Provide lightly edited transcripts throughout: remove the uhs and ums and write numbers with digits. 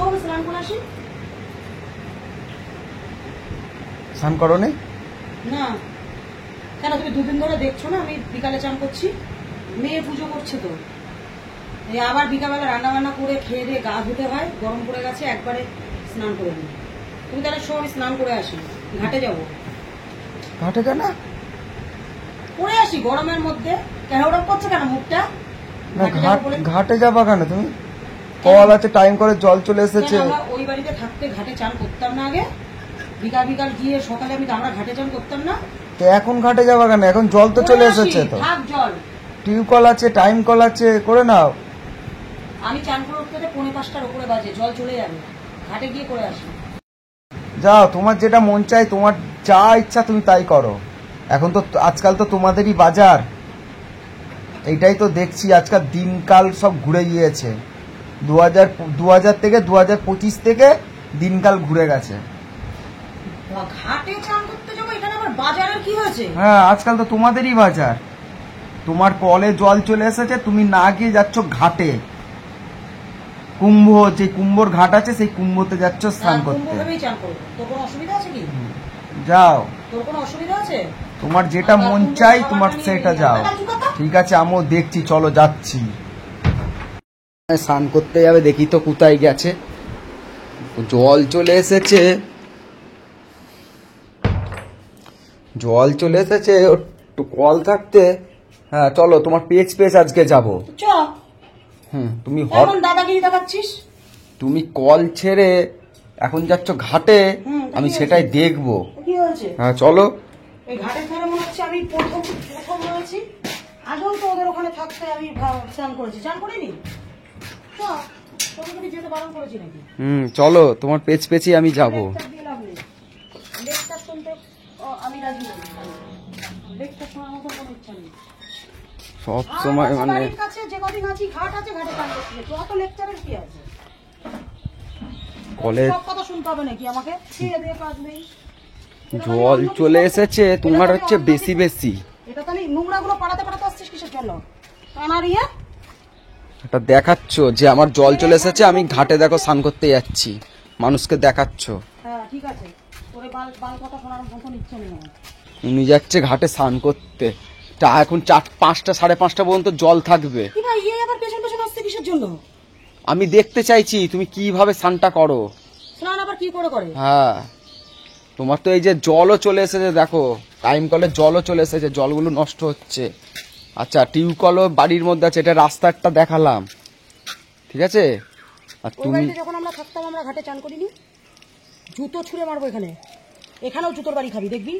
আমি স্নান করে আসি। স্নান করো নি? না কেন, তুমি দুদিন ধরে দেখছো না আমি বিকালে চান করছি। মেয়ে পুজো করছে তো, এই আবার বিকালবেলা রান্না বান্না করে খেয়ে দিয়ে গা ধুতে হয়, গরম পড়ে গেছে, একবারে স্নান করে নিই। তুমি তাহলে শো আমি স্নান করে আসি, ঘাটে যাব। ঘাটে কেন? করে আসি গরমের মধ্যে। কেন ওরকম করছো কেন মুখটা? না ঘাটে যাবা কেন তুমি? কল আছে, টাইম করে জল চলে এসেছে। আমরা ওই বাড়িতে থাকতে ঘাটে চান করতাম না আগে? বিকাল বিকাল গিয়ে সকালে আমরা ঘাটে চান করতাম না? তো এখন ঘাটে যাবা কেন? এখন জল তো চলে এসেছে তো। জল টিউবকল আছে, টাইম কল আছে, করে নাও। আমি চান করে উঠতে 4:45টার উপরে বাজে, জল চলে যাবে, ঘাটে গিয়ে করে আসি। যাও, তোমার যেটা মন চাই, তোমার যা ইচ্ছা তুমি তাই করো। এখন তো আজকাল তো তোমাদেরই বাজার, এইটাই তো দেখছি। আজকাল দিনকাল সব ঘুরে গিয়েছে। 2000 থেকে 2025 থেকে দিনকাল ঘুরে গেছে। ঘাটে চান করতে যাবো, এখানে আবার বাজারের কি হয়েছে? হ্যাঁ, আজকাল তো তোমাদেরই বাজার। তোমার কলে জল চলে এসেছে, তুমি না গিয়ে যাচ্ছ ঘাটে। কুম্ভ, যে কুম্ভর ঘাট আছে সেই কুম্ভতে যাচ্ছ স্নান করতে। তোর কোনো অসুবিধা আছে কি? যাও, তোর কোনো অসুবিধা আছে? তোমার যেটা মন চাই তোমার সেটা যাও। ঠিক আছে, আমিও দেখছি, চলো যাচ্ছি। স্নান করতে যাবে, দেখি তো কোথায় গেছে। জল চলে এসেছে, জল চলে এসেছে। একটু কল থাকতে। হ্যাঁ চলো, তোমার পেজ আজকে যাবো। তুমি দাদাগিরি দেখাচ্ছিস? তুমি কল ছেড়ে এখন যাচ্ছ ঘাটে, আমি সেটাই দেখবো। কি হয়েছে? হ্যাঁ চলো। এই ঘাটের ধারে মনে হচ্ছে আমি প্রথম রয়েছি। আগেও তো ওদের ওখানে থাকতে আমি স্নান করেছি, চান করিনি? যেতে বারণ করেছি নাকি? চলো, তোমার পেছি আমি যাবো। আমি রাজি নই, লেকচার শোনার মতো কোনো ইচ্ছা নেই। সব সময় মানে কাছে যে কদিন আছি ঘাট আছে, ঘাটে চান করছি, যত লেকচারের কি আছে? কলেজ সব কথা শুনতে হবে নাকি আমাকে? ছেড়ে দিয়ে কাজ নেই। জল চলে এসেছে, তোমার হচ্ছে বেশি বেশি। এটা তাহলে নোংরা গুলো পাড়াতে আসছিস কিসের জন্য? কানারিয়া এটা দেখাচ্ছ যে আমার জল চলে এসেছে, আমি ঘাটে দেখো স্নান করতে যাচ্ছি, মানুষকে দেখাচ্ছ। হ্যাঁ ঠিক আছে, তোরে বাল কথা শোনার মতন ইচ্ছা নেই আমার। উনি যাচ্ছে ঘাটে স্নান করতে, তা এখন 4-5টা 5:30 পর্যন্ত জল থাকবে। কি ভাই, এই আবার পেছন পেছন আসছে কিসের জন্য? আমি দেখতে চাইছি তুমি কিভাবে স্নানটা করো। স্নান আবার কি করে? হ্যাঁ, তোমার তো এই যে জলও চলে এসেছে, দেখো টাইম কলে জলও চলে এসেছে, জলগুলো নষ্ট হচ্ছে। আচ্ছা, টিউবকলও বাড়ির মধ্যে আছে, এটা রাস্তাটা দেখালাম, ঠিক আছে। আর তুমি যখন আমরা থাকতাম, আমরা ঘাটে চান করিনি? জুতো ছুঁড়ে মারবো এখানে, এখানেও জুতোর বাড়ি খাবি দেখবি।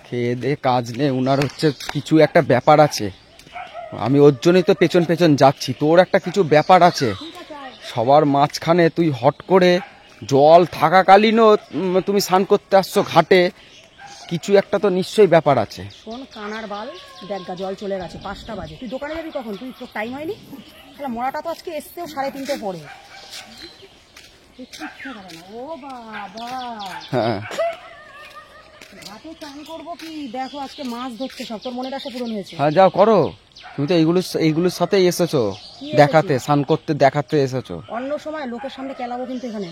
খেয়ে দে কাজ নেই, উনার হচ্ছে কিছু একটা ব্যাপার আছে। আমি ওর জন্যই তো পেছন পেছন যাচ্ছি, তোর একটা কিছু ব্যাপার আছে। সবার মাঝখানে তুই হট করে জল থাকাকালীনও তুমি স্নান করতে আসছো ঘাটে, কিছু একটা তো নিশ্চয়ই ব্যাপার আছে। শোন কানার বাল, দেখ জল চলে গেছে, 5টা বাজে। তুই দোকানে যাবি কখন? তুই তোর টাইম হয়নি? তাহলে মরাটা তো আজকে এসছেও 3:30 পরে। ও বাবা, হ্যাঁ ঘাটে চান করবো কি? দেখো আজকে মাছ ধরতে সব, তোর মনের আশা পূরণ হয়েছে। হ্যাঁ যাও করো, তুমি তো এইগুলোর সাথেই এসেছো, দেখাতে স্নান করতে দেখাতে এসেছো। অন্য সময় লোকের সামনে কেলাবো কিন্তু এখানে।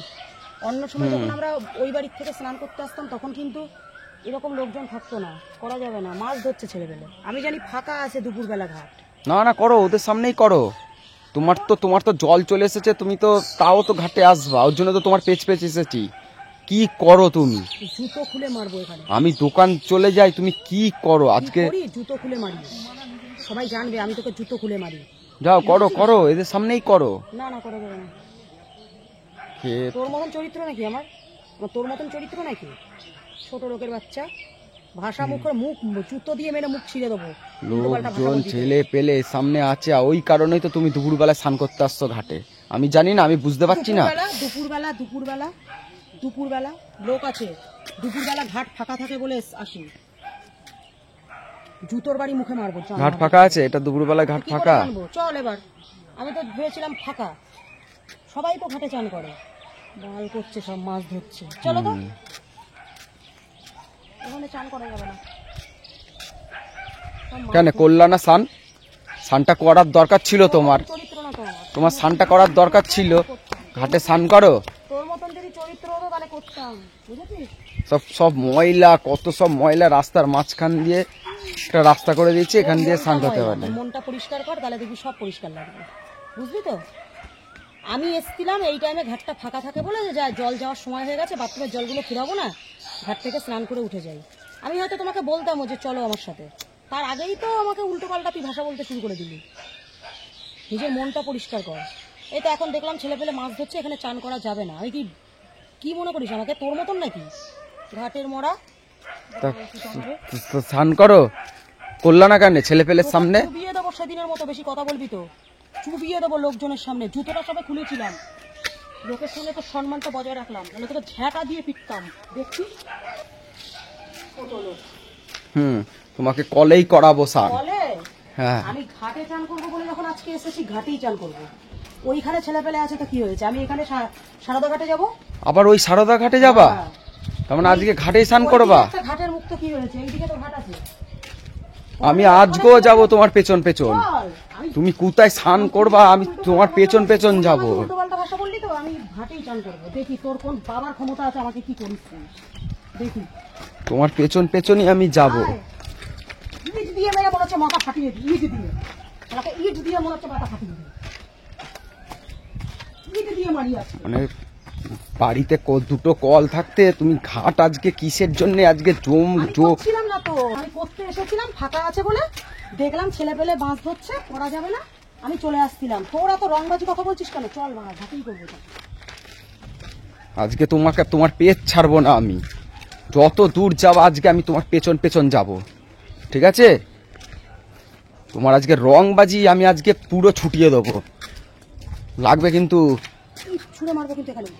অন্য সময় যখন আমরা ওই বাড়ির থেকে স্নান করতে আসতাম, তখন কিন্তু এরকম লোকজন থাকতো না, করা যাবে না। মাছ ধরছে ছেলেবেলে, আমি জানি ফাঁকা আছে দুপুরবেলা ঘাট। না করো, ওদের সামনেই করো। তোমার তো জল চলে এসেছে, তুমি তো তাও তো ঘাটে আসবা, ওর জন্য তো তোমার পেছ এসেছি। কি করো তুমি? জুতো খুলে মারবো এখানে। আমি দোকান চলে যাই, তুমি কি করো আজকে? জুতো খুলে মারি, সবাই জানবে আমি তোকে জুতো খুলে মারি। যাও করো, এদের সামনেই করো। না করা যাবে না। তোর মতন চরিত্র নাকি আমার? তোর মতন চরিত্র নাকি? ছোট লোকের বাচ্চা, ভাষা মুখের মুখ জুতো দিয়ে মেরে মুখ ছিঁড়ে দেবো। লোকজন ছেলে পেলে সামনে আছে, ওই কারণেই তো তুমি দুপুরবেলা স্নান করতে আসছো ঘাটে। আমি জানি না, আমি বুঝতে পারছি না। দুপুরবেলা লোক আছে, দুপুরবেলা ঘাট ফাঁকা থাকে বলে আসি। জুতোর বাড়ি মুখে মারবো। ঘাট ফাঁকা আছে? এটা দুপুরবেলা ঘাট ফাঁকা? চল এবার, আমি তো ভেবেছিলাম ফাঁকা, সবাই তো ঘাটে চান করে, বাল করছে সব, মাছ ধরছে। চলো তো, ওখানে চান করা যাবে না। কেন করলা না স্নান? স্নানটা করার দরকার ছিল তোমার, চরিত্র না তোমার। তোমার স্নানটা করার দরকার ছিল। ঘাটে স্নান করো, তোর মতন যদি চরিত্র হতো তাহলে করতাম, বুঝেছিস? সব সব ময়লা, কত সব ময়লা রাস্তার মাঝখান দিয়ে একটা রাস্তা করে দিয়েছে, এখান দিয়ে স্নান করতে পারবে। মনটা পরিষ্কার কর, তাহলে দেখবি সব পরিষ্কার লাগবে, বুঝলি তো? আমি এসছিলাম এই টাইমে, ঘাটটা ফাঁকা থাকে বলে যে যা জল যাওয়ার সময় হয়ে গেছে, বাথরুমের জলগুলো ফিরাবো না, ঘাট থেকে স্নান করে উঠে যাই। আমি হয়তো তোমাকে বলতামও যে চলো আমার সাথে, তার আগেই তো আমাকে উল্টো পাল্টা তুই ভাষা বলতে শুরু করে দিলি। নিজের মনটা পরিষ্কার কর। এই তো এখন দেখলাম ছেলে পেলে মাছ ধরছে, এখানে চান করা যাবে না। আমি কি মনে করিস আমাকে তোর মতন নাকি? ঘাটের মরা তা স্নান করো, করলা না কেন ছেলে পেলের সামনে? চুবিয়ে দেবো সেদিনের মতো, বেশি কথা বলবি তো চুবিয়ে দেবো লোকজনের সামনে। জুতোটা সবে খুলেছিলাম, লোকের সামনে তো সম্মানটা বজায় রাখলাম, তাহলে তোকে ঝ্যাঁটা দিয়ে পিটতাম, দেখছি কত লোক। তোমাকে কলেই করাবো স্নান। বলে হ্যাঁ, আমি ঘাটে চান করবো বলে যখন আজকে এসেছি, ঘাটেই চান করবো। ওইখানে ছেলে পেলে আছে তো কি হয়েছে, আমি এখানে সারদা ঘাটে যাবো। আবার ওই সারদা ঘাটে যাবা? হ্যাঁ। তার মানে আজকে ঘাটেই স্নান করবা? একটা ঘাটের মুখ তো কি হয়েছে, এইদিকে তো ঘাট আছে। আমি আজকেও যাব তোমার পেছন পেছন। চল, আমি তুমি কোথায় স্নান করবা, আমি তোমার পেছন পেছন যাব। উল্টো পাল্টা ভাষা বললি তো, আমি ঘাটেই চান করবো। দেখি তোর কোন বাবার ক্ষমতা আছে, আমাকে কি করিস তুই। দেখি তোমার পেছন পেছনই আমি যাব। আয়। ইট দিয়ে মেরে মনে হচ্ছে মাথা ফাটিয়ে দিই, ইট দিয়ে আমাকে ইট দিয়ে মনে হচ্ছে মাথা ফাটিয়ে দিই, ইট দিয়ে মারি আছে। মানে বাড়িতে দুটো কল থাকতে তুমি ঘাট আজকে কিসের জন্য আজকে ছিলাম না তো, আমি করতে এসেছিলাম, ফাঁকা আছে বলে দেখলাম ছেলে পেলে মাছ ধরছে, করা যাবে না, আমি চলে আসছিলাম। তোরা তো রংবাজি কথা বলছিস কেন? চল বাবা, ঘাটেই করবো। আজকে তোমাকে, তোমার পেট ছাড়বো না আমি, যত দূর যাবো আজকে আমি তোমার পেছন পেছন যাব, ঠিক আছে? তোমার আজকে রংবাজি আমি আজকে পুরো ছুটিয়ে দেবো, লাগবে কিন্তু। ইট ছুঁড়ে মারবো কিন্তু, এখানে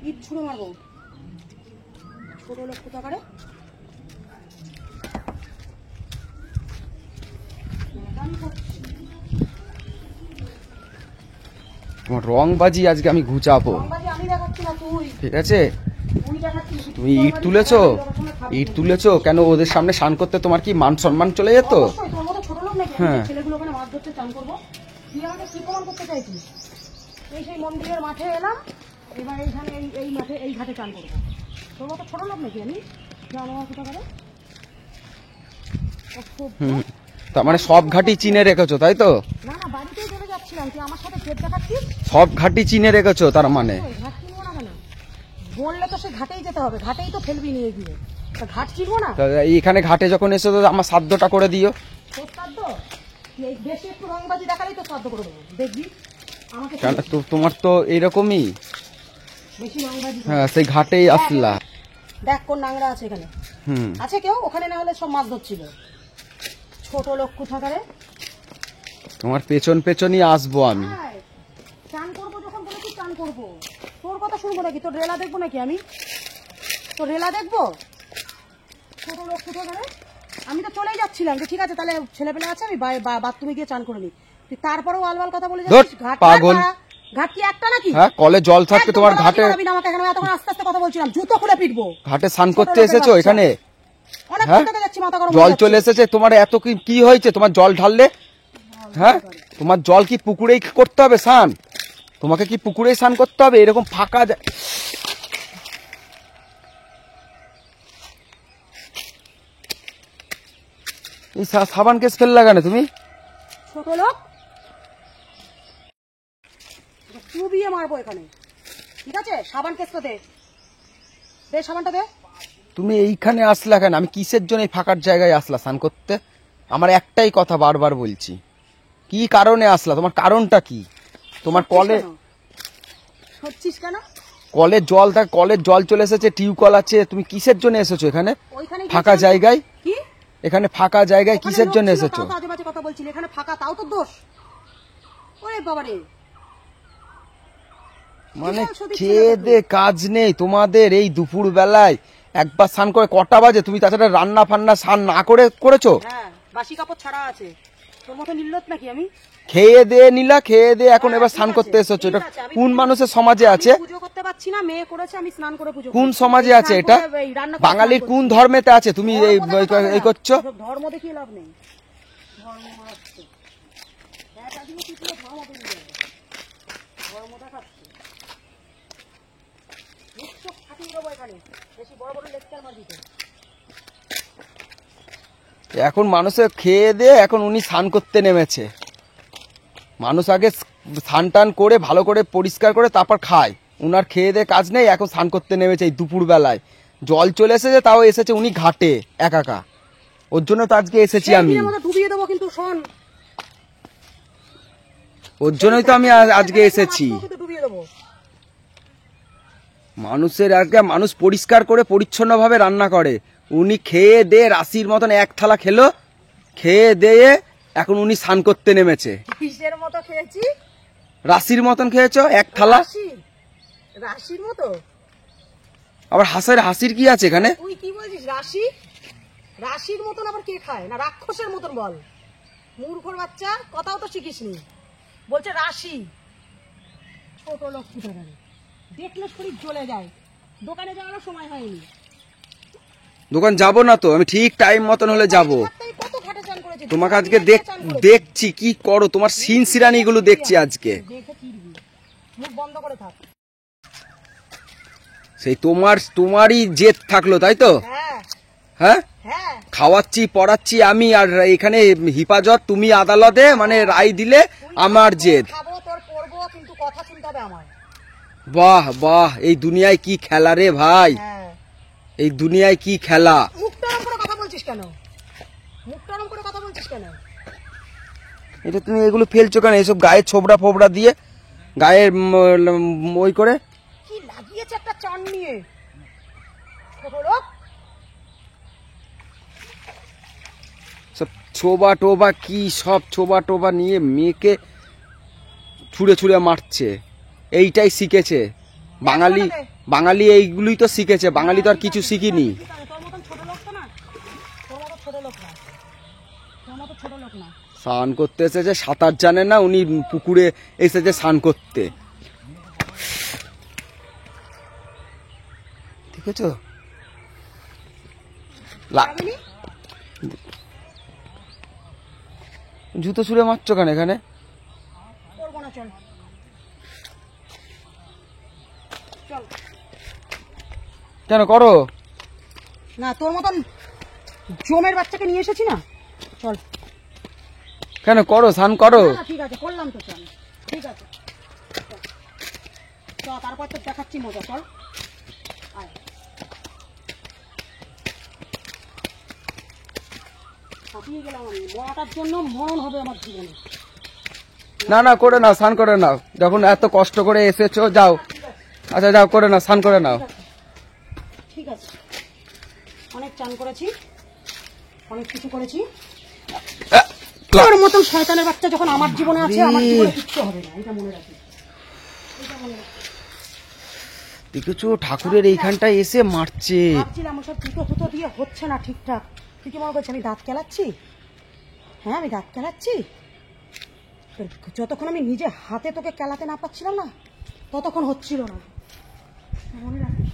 ইট ছুঁড়ে মারবো। ছোট লোক কোথাকারে, তোমার রংবাজি আজকে আমি ঘুচাবো, রংবাজি আমি দেখাচ্ছি না, তুই ঠিক আছে? তুই দেখাচ্ছিস। তুমি ইট তুলেছো, ইট তুলেছো কেন? ওদের সামনে স্নান করতে তোমার কি মান সম্মান চলে যেত? অবশ্যই, তোর মতো ছোট লোক নাকি? হ্যাঁ। ছেলেগুলো ওখানে মাছ ধরতে চান করবো, তুই আমাকে কি প্রমাণ করতে চাইছিস? এই সেই মন্দিরের মাঠে এলাম, এবার এইখানে এই মাঠে এই ঘাটে চান করবো। তোর মতো ছোট লোক নাকি আমি? জানো না কোথা করে। তার মানে সব ঘাটি চিনে রেখেছো, তাই তো? না না, বাড়িতেই চলে যাচ্ছিলাম, তুই আমার সাথে জেদ দেখাচ্ছিস। সব ঘাটি চিনে রেখেছো তার মানে? ওই ঘাট চিনবো না কেন? বললে তো সে ঘাটেই যেতে হবে, ঘাটেই তো ফেলবি নিয়ে গিয়ে, তা ঘাট চিনবো না? তা এইখানে ঘাটে যখন এসে তো আমার সাধ্যটা করে দিও। তোর শ্রাদ্ধ? এই বেশি একটু রংবাজি দেখালেই তো শ্রাদ্ধ করে দেবো, দেখবি আমাকে। কেন তোমার তো এইরকমই। বেশি রংবাজি হ্যাঁ, সেই ঘাটেই আসলা। দেখ কোন নাংরা আছে এখানে, আছে কেউ? ওখানে না হলে সব মাছ ধরছিল, ছোট লোক কোথাকারে। তোমার পেছন পেছনই আসবো আমি। আয়, চান করবো যখন বলেছি চান করবো, তোর কথা শুনবো নাকি? তোর রেলা দেখবো নাকি আমি? তোর রেলা দেখবো? ছোট লোক কোথাকারে। আমি তো চলেই যাচ্ছিলাম, যে ঠিক আছে তাহলে ছেলেপেলে আছে, আমি বাথরুমে গিয়ে চান করে নিই। তুই তারপরেও আলবাল কথা বলে যাচ্ছিস। ঘাট পাগল, ঘাট কি একটা নাকি? হ্যাঁ, কলে জল থাকতে তোমার ঘাটে। আমাকে এখানে এতক্ষণ আস্তে আস্তে কথা বলছিলাম, জুতো খুলে পিটবো। ঘাটে স্নান করতে এসেছো এখানে? অনেক হ্যাঁ, কথা যাচ্ছি, মাথা গরম জল চলে এসেছে তোমার, এত কি হয়েছে তোমার জল ঢাললে? হ্যাঁ, তোমার জল কি পুকুরেই করতে হবে স্নান? তোমাকে কি পুকুরেই স্নান করতে হবে? এরকম ফাঁকা এই সাবান কেস ফেললা কেন তুমি? ছোট লোক, চুবিয়ে মারবো এখানে, ঠিক আছে? সাবান কেসটা দে, দে সাবানটা দে। তুমি এইখানে আসলা কেন? আমি কিসের জন্য এই ফাঁকার জায়গায় আসলা স্নান করতে? আমার একটাই কথা বারবার বলছি, কি কারণে আসলা? তোমার কারণটা কি? তোমার কলে সরছিস কেন? কলে জল থাক, কলের জল চলে এসেছে, টিউবকল আছে, তুমি কিসের জন্য এসেছো এখানে ওইখানে ফাঁকা জায়গায়? কি এখানে ফাঁকা জায়গায় কিসের জন্য এসেছো? আজে বাজে কথা বলছিলি, এখানে ফাঁকা তাও তো দোষ। ওরে বাবা রে, মানে খেয়ে দে কাজ নেই তোমাদের এই দুপুর বেলায় একবার স্নান করে কটা বাজে? তুমি তাছাড়া রান্না ফান্না স্নান না করে করেছো? হ্যাঁ, বাসি কাপড় ছাড়া আছে। তোর মতো নির্লজ্জ নাকি আমি? খেয়ে দে নিলা, খেয়ে দে এখন এবার স্নান করতে এসেছো। এটা কোন মানুষের সমাজে আছে? পুজো করতে পারছি না, মেয়ে করেছে, আমি স্নান করে পুজো। কোন সমাজে আছে এটা? বাঙালির কোন ধর্মেতে আছে তুমি এই করছো? ধর্ম দেখিয়ে লাভ নেই। ধর্ম মারাচ্ছে একটা দিনে কি পুরো ধর্ম বেরিয়ে যাবে ধর্ম দেখাচ্ছে নিশ্চয় ফাটিয়ে দেবো এখানে বেশি বড় বড় লেকচার মার দিতে এখন মানুষে খেয়ে দিয়ে এখন উনি স্নান করতে নেমেছে মানুষ আগে স্নান টান করে ভালো করে পরিষ্কার করে তারপর খায় উনার খেয়ে দিয়ে কাজ নেই এখন স্নান করতে নেমেছে এই দুপুর বেলায় জল চলে এসেছে তাও এসেছে উনি ঘাটে একা ওর জন্য তো আজকে এসেছি আমি ডুবিয়ে দেবো কিন্তু শোন ওর জন্যই তো আমি আজকে এসেছি ডুবিয়ে দেবো মানুষের আগে মানুষ পরিষ্কার করে পরিচ্ছন্ন ভাবে রান্না করে উনি খেয়ে দিয়ে রাশির মতন এক থালা খেলো খেয়ে দিয়ে এখন উনি স্নান করতে নেমেছে কিসের মতো খেয়েছি রাশির মতন খেয়েছো এক থালা রাশির মতো আবার হাসির কি আছে এখানে তুই কি বলছিস রাশি রাশির মতন আবার কে খায় না রাক্ষসের মতন বল মূর্খর বাচ্চা কথাও তো শিখিসনি বলছে রাশি ছোট লোক কোথাকার দেখলে শরীর জ্বলে যায় দোকানে যাওয়ারও সময় হয়নি দোকান যাব না তো আমি ঠিক টাইম মতন হলে যাব কত ঘাটে চান করেছি তোমাকে আজকে দেখছি কি করো তোমার সিন সিরানি গুলো দেখছি আজকে দেখে চিরবি মুখ বন্ধ করে থাক সেই তোমারই জেদ থাকলো তাই তো হ্যাঁ হ্যাঁ হ্যাঁ খাওয়াচ্ছি পড়াচ্ছি আমি আর এখানে হিফাজত তুমি আদালতে মানে রায় দিলে আমার জেদ খাবো তোর পড়বো কিন্তু কথা শুনতে হবে আমার বাহ বাহ এই দুনিয়ায় কি খেলা রে ভাই হ্যাঁ এই দুনিয়ায় কি খেলা মুখ টরম করে কথা বলছিস কেন মুখ টরম করে কথা বলছিস কেন এটা তুমি এগুলো ফেলছো কেন এসব গায়ে ছোবড়া ফোবড়া দিয়ে গায়ে ওই করে কি লাগিয়েছে একটা চান নিয়ে ছোট লোক সব ছোবা টোবা কি সব ছোবা টোবা নিয়ে মেয়েকে ছুঁড়ে ছুঁড়ে মারছে এইটাই শিখেছে বাঙালি এইগুলোই তো শিখেছে বাঙালি তো আর কিছু শিখিনি তোর মতন ছোট লোক তো না তোর মতো ছোট লোক না তোর মতো ছোট লোক না স্নান করতে এসেছে সাঁতার জানে না উনি পুকুরে এসেছে স্নান করতে ঠিক আছে জুতো ছুঁড়ে মারছো কেন এখানে করবো না চল চল কেন করো না তোর মতন জমের বাচ্চাকে নিয়ে এসেছি না চল কেন করো স্নান করো ঠিক আছে করলাম তো চল ঠিক আছে চল তারপর তো দেখাচ্ছি মজা চল আয় হাঁপিয়ে গেলাম আমি মরাটার জন্য মরণ হবে আমার জীবনে না না করে নাও স্নান করে নাও যখন এত কষ্ট করে এসেছো যাও আচ্ছা যাও করে নাও স্নান করে নাও ঠিক আছে অনেক চান করেছি অনেক কিছু করেছি তোর মতন শয়তানের বাচ্চা যখন আমার জীবনে আছে আমার জীবনে কিচ্ছু হবে না এটা মনে রাখি দেখেছো ঠাকুরের এইখানটায় এসে মারছে ভাবছিলাম ওসব জুতো ফুতো দিয়ে হচ্ছে না ঠিকঠাক তুই কি মনে করছিস আমি দাঁত কেলাচ্ছি হ্যাঁ আমি দাঁত কেলাচ্ছি যতক্ষণ আমি নিজে হাতে তোকে কেলাতে না পারছিলাম না ততক্ষণ হচ্ছিল না মনে রাখিস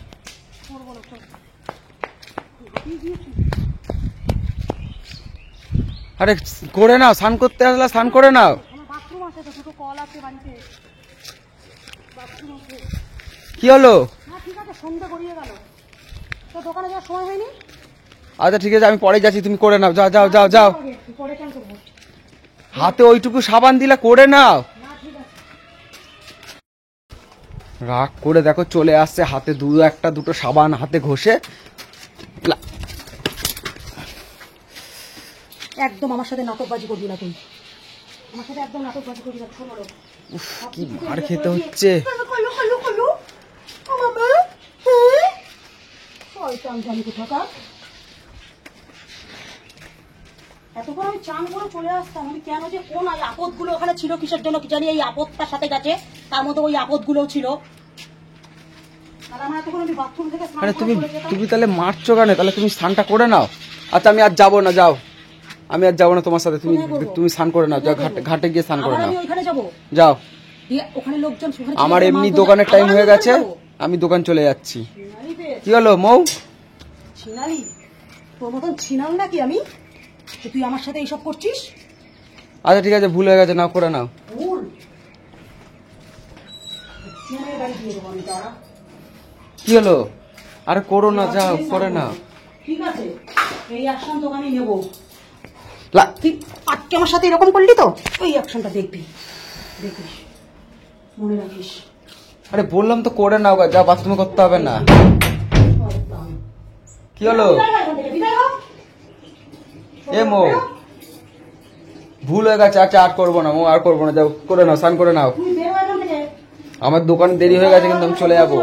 করবো না চল আরে করে নাও স্নান করতে আসলে স্নান করে নাও আমার বাথরুম আছে তো দুটো কল আছে বাড়িতে বাথরুম আছে কি হলো হ্যাঁ ঠিক আছে সন্ধ্যা গড়িয়ে গেল তো দোকানে যাওয়ার সময় হয়নি আচ্ছা ঠিক আছে আমি পরে যাচ্ছি তুমি করে নাও যাও যাও যাও যাও পরে কেন করবো হাতে ওইটুকু সাবান দিলে করে নাও না ঠিক আছে রাগ করে দেখো চলে আসছে হাতে দুটো সাবান হাতে ঘষে একদম আমার সাথে নাটকবাজি করবি না তুই আমার সাথে একদম নাটকবাজি করবি না শোনো কি মার খেতে হচ্ছে এতক্ষণ আমি চান করে চলে আসতাম আমি কেন যে কোন আপদ গুলো ওখানে ছিল কিসের জন্য কি জানি এই আপদটার সাথে গেছে তার মধ্যে ওই আপদ গুলো ছিল আরে তুমি তাহলে মারছো কেন তাহলে তুমি স্নানটা করে নাও আচ্ছা আমি আর যাবো না যাও আমি আর যাবো না তোমার সাথে তুমি স্নান করে নাও যাও ঘাটে গিয়ে স্নান করে নাও যাও ওখানে লোকজন আমার এমনি দোকানের টাইম হয়ে গেছে আমি দোকান চলে যাচ্ছি কি হলো মৌ ছিনালি তোর মতন ছিনাল নাকি আমি তুই আমার সাথে এইসব করছিস আচ্ছা ঠিক আছে, ভুল হয়ে গেছে, নাও করে নাও। ভুল মেয়ের বাড়ি দিয়ে দেবো আমি তারা। কি হলো? আরে করো না, যাও করে নাও। ঠিক আছে, এই অ্যাকশন তোকে আমি নেবো। লা- তুই আজকে আমার সাথে এরকম করলি তো, ওই অ্যাকশনটা দেখবি, দেখিস, মনে রাখিস। আরে বললাম তো করে নাও, যা বাথরুমে করতে হবে না। কি হলো? এ মো, ভুল হয়ে গেছে, আচ্ছা আর করবো না, আর করবো না, যাও করে নাও, স্নান করে নাও। তুই বের হয়ে এখান থেকে। আমার দোকানে দেরি হয়ে গেছে, কিন্তু আমি চলে যাবো।